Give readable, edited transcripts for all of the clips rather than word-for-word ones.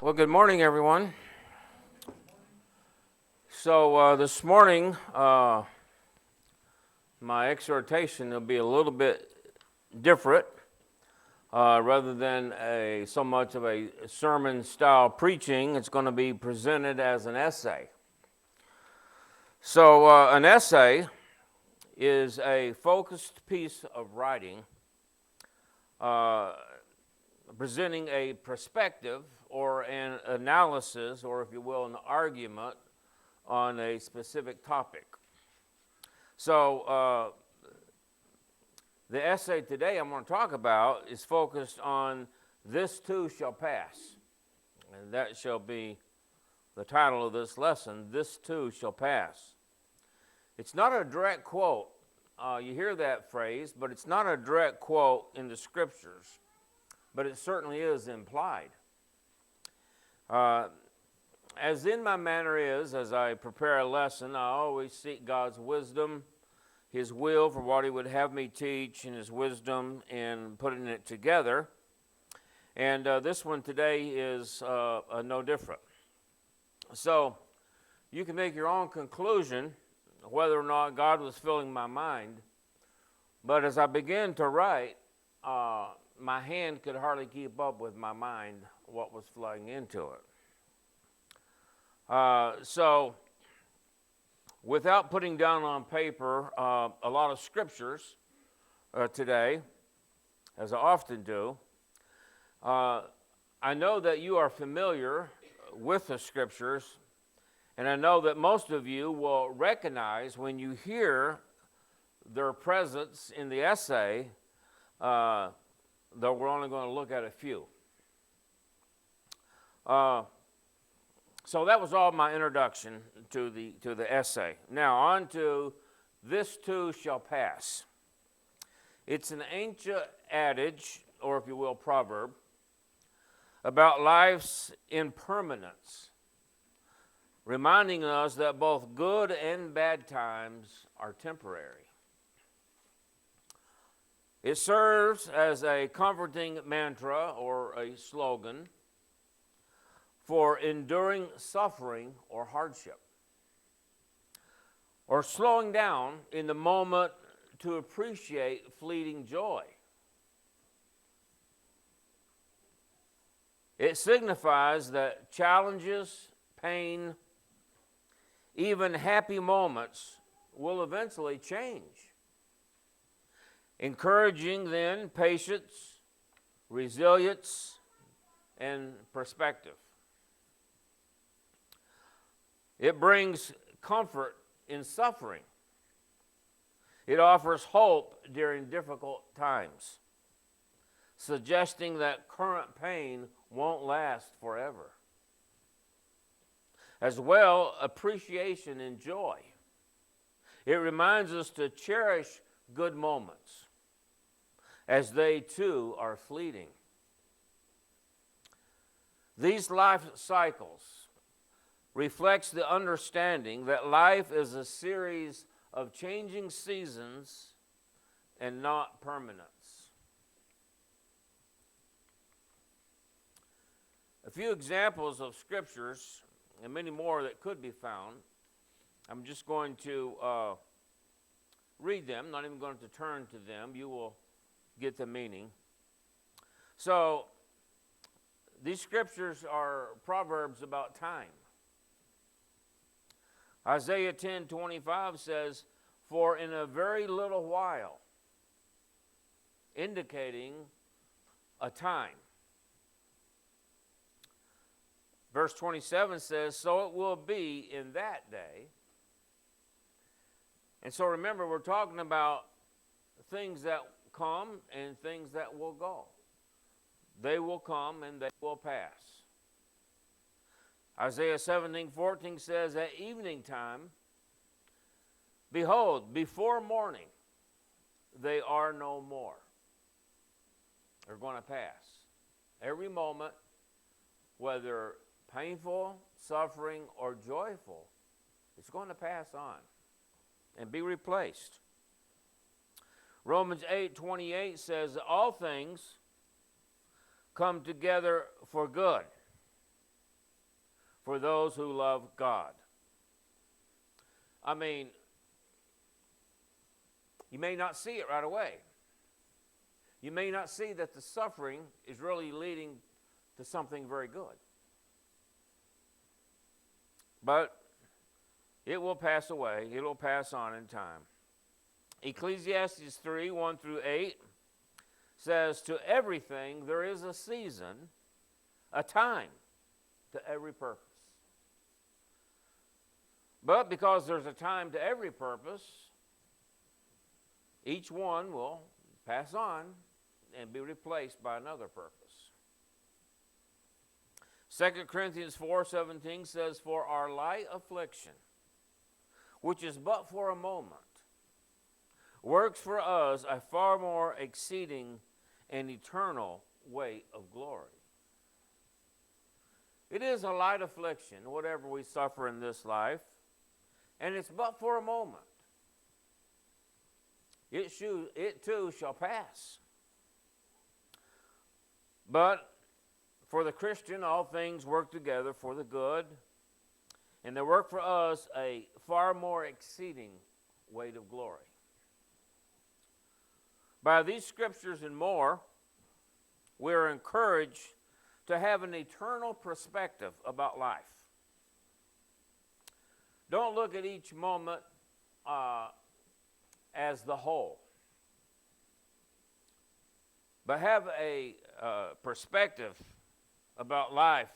Well, good morning, everyone. So this morning, my exhortation will be a little bit different, rather than so much of a sermon-style preaching. It's going to be presented as an essay. So an essay is a focused piece of writing, presenting a perspective or an analysis, or if you will, an argument on a specific topic. So the essay today I'm going to talk about is focused on "This too shall pass." And that shall be the title of this lesson, "This too shall pass." It's not a direct quote. You hear that phrase, but it's not a direct quote in the scriptures, but it certainly is implied. As in my manner is, as I prepare a lesson, I always seek God's wisdom, His will for what He would have me teach, and His wisdom in putting it together. And this one today is no different. So you can make your own conclusion whether or not God was filling my mind. But as I began to write, my hand could hardly keep up with my mind, what was flowing into it. So, without putting down on paper a lot of scriptures today, as I often do, I know that you are familiar with the scriptures, and I know that most of you will recognize when you hear their presence in the essay, though we're only going to look at a few. So that was all my introduction to the essay. Now on to "This too shall pass." It's an ancient adage, or if you will, proverb, about life's impermanence, reminding us that both good and bad times are temporary. It serves as a comforting mantra or a slogan for enduring suffering or hardship, or slowing down in the moment to appreciate fleeting joy. It signifies that challenges, pain, even happy moments will eventually change, encouraging then patience, resilience, and perspective. It brings comfort in suffering. It offers hope during difficult times, suggesting that current pain won't last forever. As well, appreciation and joy. It reminds us to cherish good moments, as they too are fleeting. These life cycles reflects the understanding that life is a series of changing seasons and not permanence. A few examples of scriptures, and many more that could be found. I'm just going to read them, not even going to turn to them. You will get the meaning. So, these scriptures are proverbs about time. Isaiah 10:25 says, "For in a very little while," indicating a time. Verse 27 says, "So it will be in that day." And so remember, we're talking about things that come and things that will go. They will come and they will pass. Isaiah 17:14 says, "At evening time, behold, before morning, they are no more." They're going to pass. Every moment, whether painful, suffering, or joyful, it's going to pass on and be replaced. Romans 8:28 says, "All things come together for good for those who love God. I mean, you may not see it right away. You may not see that the suffering is really leading to something very good. But it will pass away. It will pass on in time. Ecclesiastes 3, 1 through 8 says, to everything there is a season, a time to every purpose. But because there's a time to every purpose, each one will pass on and be replaced by another purpose. 2 Corinthians 4:17 says, for our light affliction, which is but for a moment, works for us a far more exceeding and eternal weight of glory. It is a light affliction, whatever we suffer in this life, and it's but for a moment. It too shall pass. But for the Christian, all things work together for the good, and they work for us a far more exceeding weight of glory. By these scriptures and more, we are encouraged to have an eternal perspective about life. Don't look at each moment as the whole, but have a perspective about life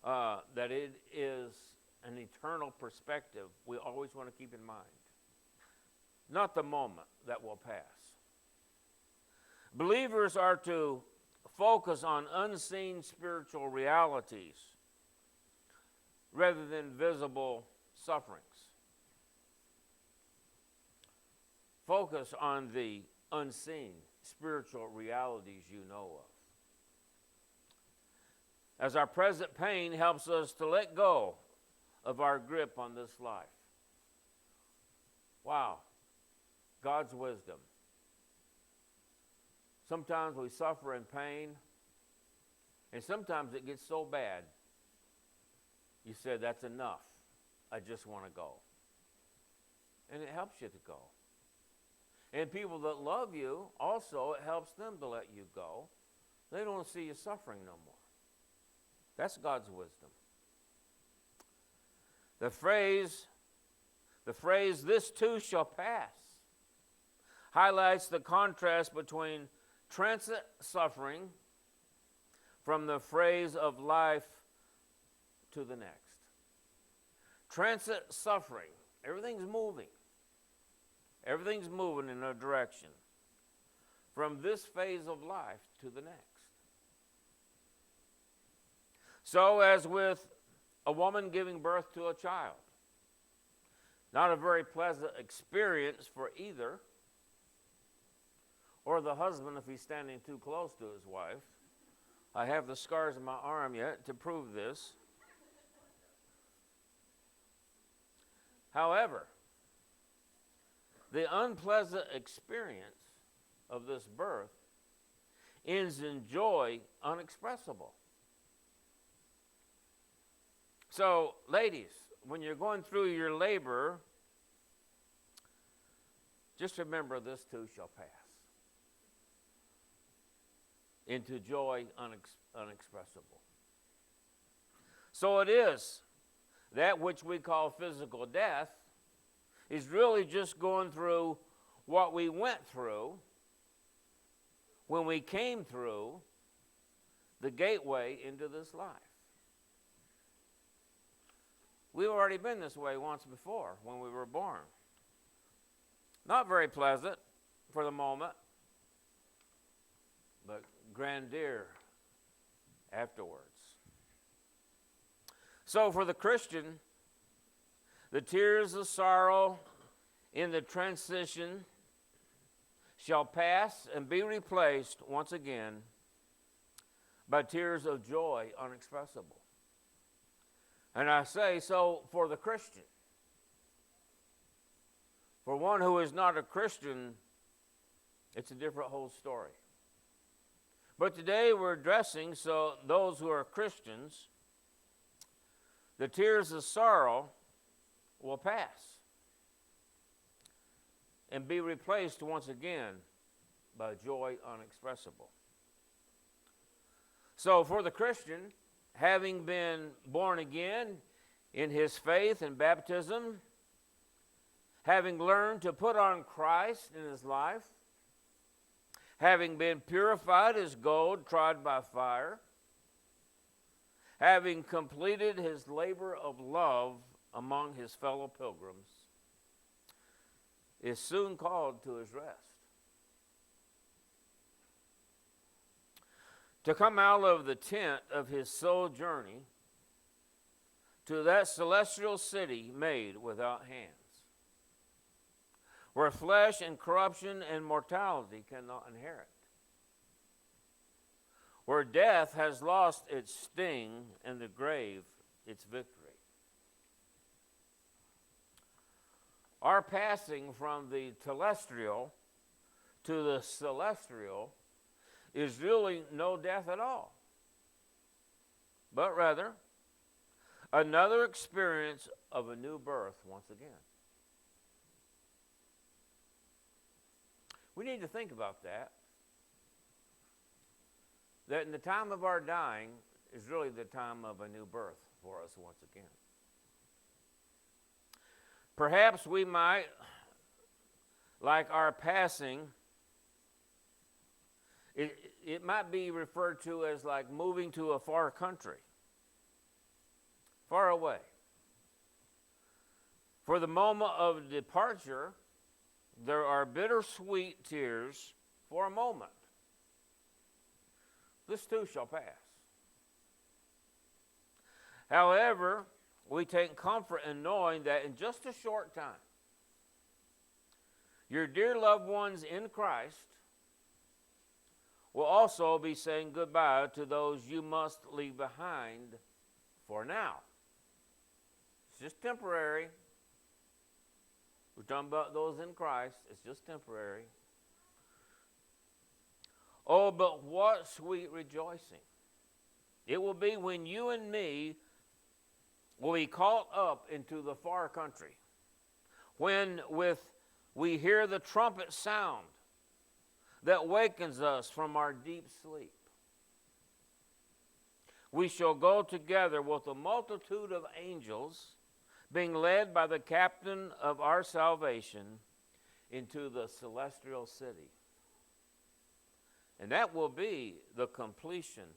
that it is an eternal perspective we always want to keep in mind. Not the moment that will pass. Believers are to focus on unseen spiritual realities rather than visible sufferings. Focus on the unseen spiritual realities you know of. As our present pain helps us to let go of our grip on this life. Wow. God's wisdom. Sometimes we suffer in pain, and sometimes it gets so bad, you say, that's enough. I just want to go. And it helps you to go. And people that love you, also, it helps them to let you go. They don't see you suffering no more. That's God's wisdom. The phrase, this too shall pass, highlights the contrast between transient suffering from the phrase of life to the next. Transient suffering, everything's moving. Everything's moving in a direction from this phase of life to the next. So as with a woman giving birth to a child, not a very pleasant experience for either, or the husband if he's standing too close to his wife. I have the scars on my arm yet to prove this. However, the unpleasant experience of this birth ends in joy unexpressible. So, ladies, when you're going through your labor, just remember this too shall pass into joy unexpressible. So it is that which we call physical death is really just going through what we went through when we came through the gateway into this life. We've already been this way once before when we were born. Not very pleasant for the moment, but grandeur afterwards. So for the Christian, the tears of sorrow in the transition shall pass and be replaced once again by tears of joy unexpressible. And I say so for the Christian. For one who is not a Christian, it's a different whole story. But today we're addressing those who are Christians The tears of sorrow will pass and be replaced once again by joy unexpressible. So for the Christian, having been born again in his faith and baptism, having learned to put on Christ in his life, having been purified as gold tried by fire, having completed his labor of love among his fellow pilgrims, is soon called to his rest. To come out of the tent of his soul journey to that celestial city made without hands, where flesh and corruption and mortality cannot inherit, where death has lost its sting and the grave its victory. Our passing from the telestial to the celestial is really no death at all, but rather another experience of a new birth once again. We need to think about that. That in the time of our dying is really the time of a new birth for us once again. Perhaps we might, like our passing, it might be referred to as like moving to a far country, far away. For the moment of departure, there are bittersweet tears for a moment. This too shall pass. However, we take comfort in knowing that in just a short time, your dear loved ones in Christ will also be saying goodbye to those you must leave behind for now. It's just temporary. We're talking about those in Christ. It's just temporary. Oh, but what sweet rejoicing it will be when you and me will be caught up into the far country, when we hear the trumpet sound that wakens us from our deep sleep. We shall go together with a multitude of angels, being led by the captain of our salvation into the celestial city. And that will be the completion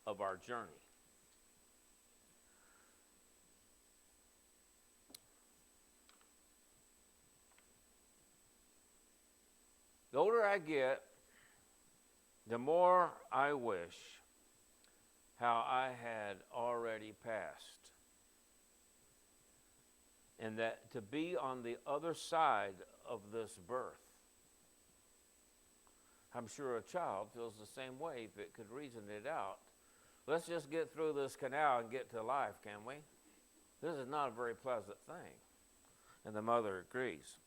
of our journey. The older I get, the more I wish how I had already passed. And that to be on the other side of this birth. I'm sure a child feels the same way if it could reason it out. Let's just get through this canal and get to life, can we? This is not a very pleasant thing. And the mother agrees.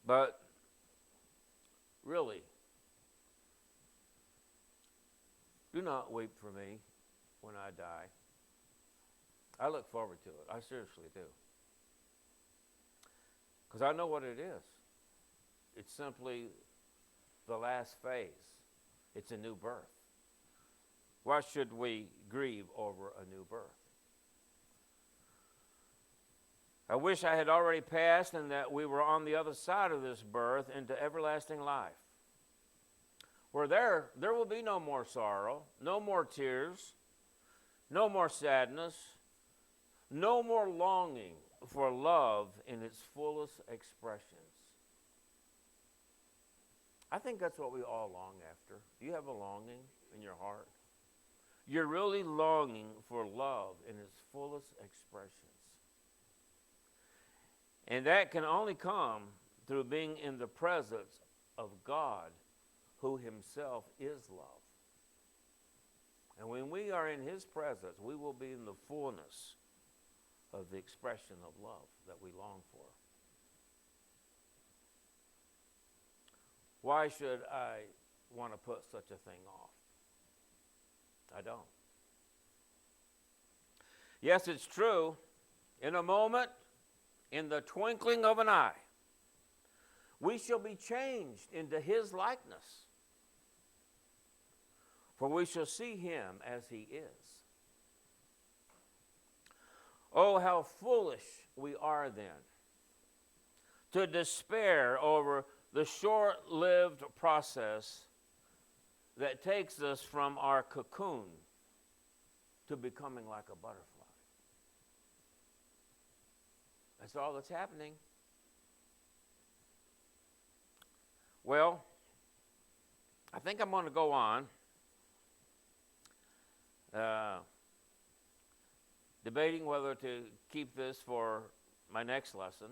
But really, do not weep for me when I die. I look forward to it. I seriously do. Because I know what it is. It's simply the last phase. It's a new birth. Why should we grieve over a new birth? I wish I had already passed and that we were on the other side of this birth into everlasting life. Where there will be no more sorrow, no more tears, no more sadness, no more longing for love in its fullest expressions. I think that's what we all long after. Do you have a longing in your heart? You're really longing for love in its fullest expressions. And that can only come through being in the presence of God, who himself is love. And when we are in his presence, we will be in the fullness of the expression of love that we long for. Why should I want to put such a thing off? I don't. Yes, it's true. In a moment, in the twinkling of an eye, we shall be changed into his likeness, for we shall see him as he is. Oh, how foolish we are then to despair over the short-lived process that takes us from our cocoon to becoming like a butterfly. That's all that's happening. Well, I think I'm going to go on debating whether to keep this for my next lesson.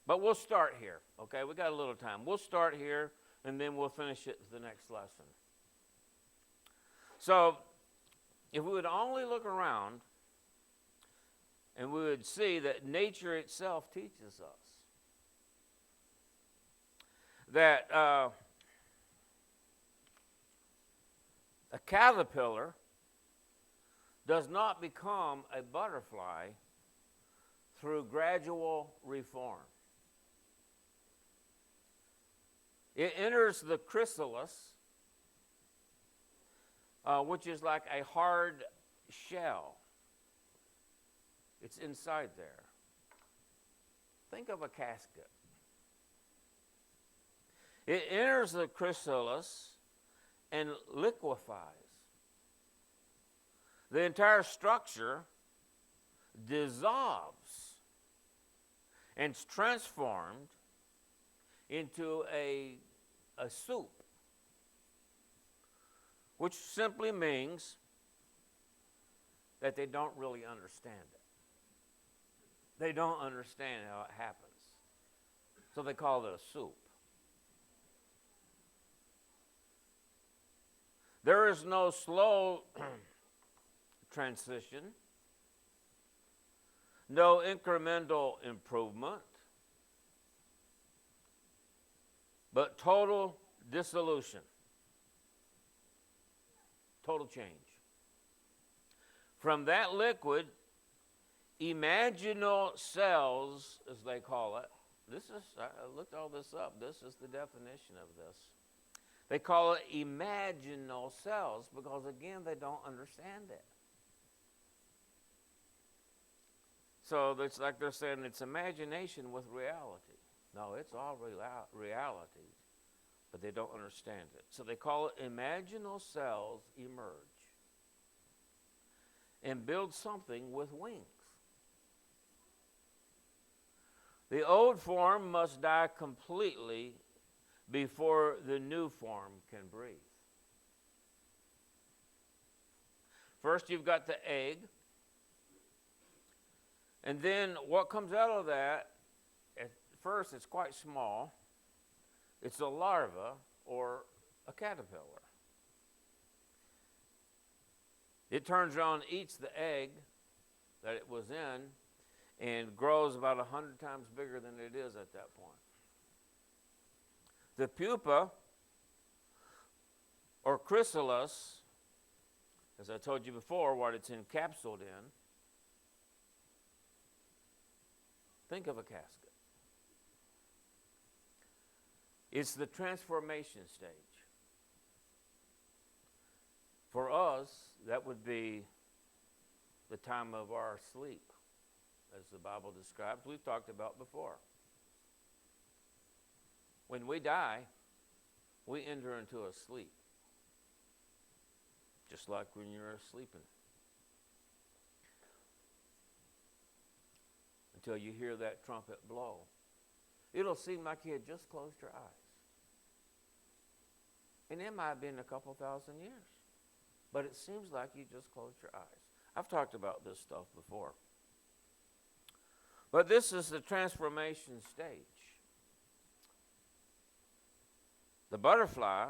But we'll start here, okay? We got a little time. We'll start here, and then we'll finish it the next lesson. So, if we would only look around, and we would see that nature itself teaches us that a caterpillar does not become a butterfly through gradual reform. It enters the chrysalis, which is like a hard shell. It's inside there. Think of a casket. It enters the chrysalis and liquefies. The entire structure dissolves and is transformed into a soup, which simply means that they don't really understand it. They don't understand how it happens. So they call it a soup. There is no slow transition, no incremental improvement, but total dissolution, total change. From that liquid, imaginal cells, as they call it, I looked all this up, this is the definition of this. They call it imaginal cells because, again, they don't understand it. So it's like they're saying it's imagination with reality. No, it's all reality, but they don't understand it. So they call it imaginal cells emerge and build something with wings. The old form must die completely before the new form can breathe. First, you've got the egg. And then what comes out of that, at first it's quite small. It's a larva or a caterpillar. It turns around, eats the egg that it was in, and grows about 100 times bigger than it is at that point. The pupa, or chrysalis, as I told you before, what it's encapsulated in, think of a casket. It's the transformation stage. For us, that would be the time of our sleep, as the Bible describes. We've talked about before. When we die, we enter into a sleep, just like when you're sleeping, until you hear that trumpet blow. It'll seem like you had just closed your eyes. And it might have been a couple thousand years, but it seems like you just closed your eyes. I've talked about this stuff before. But this is the transformation stage. The butterfly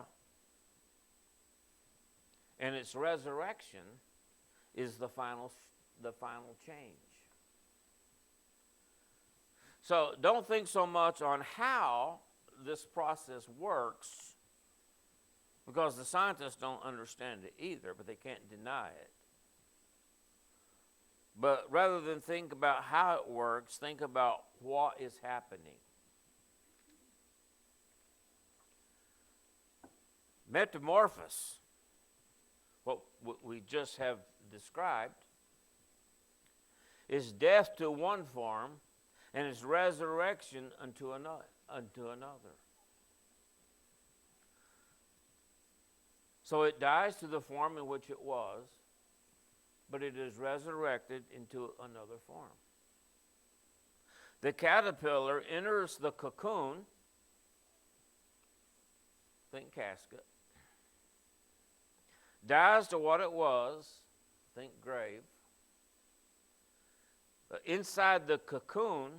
and its resurrection is the final change. So don't think so much on how this process works, because the scientists don't understand it either, but they can't deny it. But rather than think about how it works, think about what is happening. Metamorphosis, what we just have described, is death to one form and is resurrection unto another. So it dies to the form in which it was, but it is resurrected into another form. The caterpillar enters the cocoon, think casket, dies to what it was, think grave. But inside the cocoon,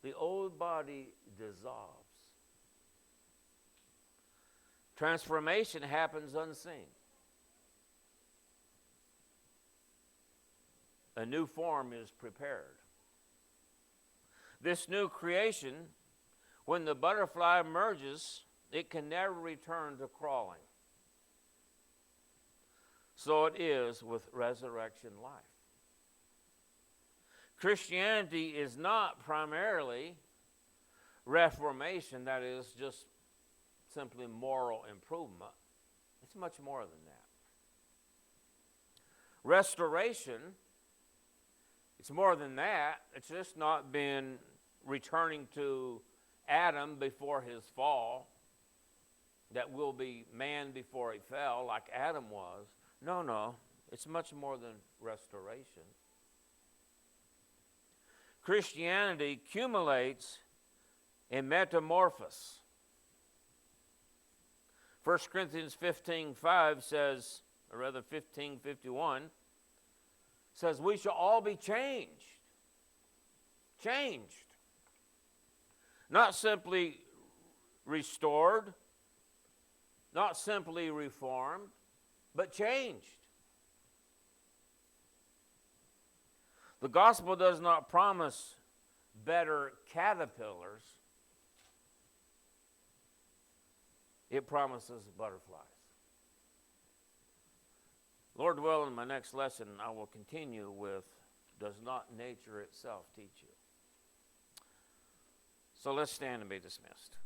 the old body dissolves. Transformation happens unseen. A new form is prepared. This new creation, when the butterfly emerges, it can never return to crawling. So it is with resurrection life. Christianity is not primarily reformation, that is just simply moral improvement. It's much more than that. Restoration, it's more than that. It's just not been returning to Adam before his fall, that will be man before he fell like Adam was. No, it's much more than restoration. Christianity accumulates in metamorphosis. 1 Corinthians 15:5 says, or rather 15:51, says we shall all be changed. Changed. Not simply restored, not simply reformed, but changed. The gospel does not promise better caterpillars. It promises butterflies. Lord willing, in my next lesson, I will continue with, does not nature itself teach you? So let's stand and be dismissed.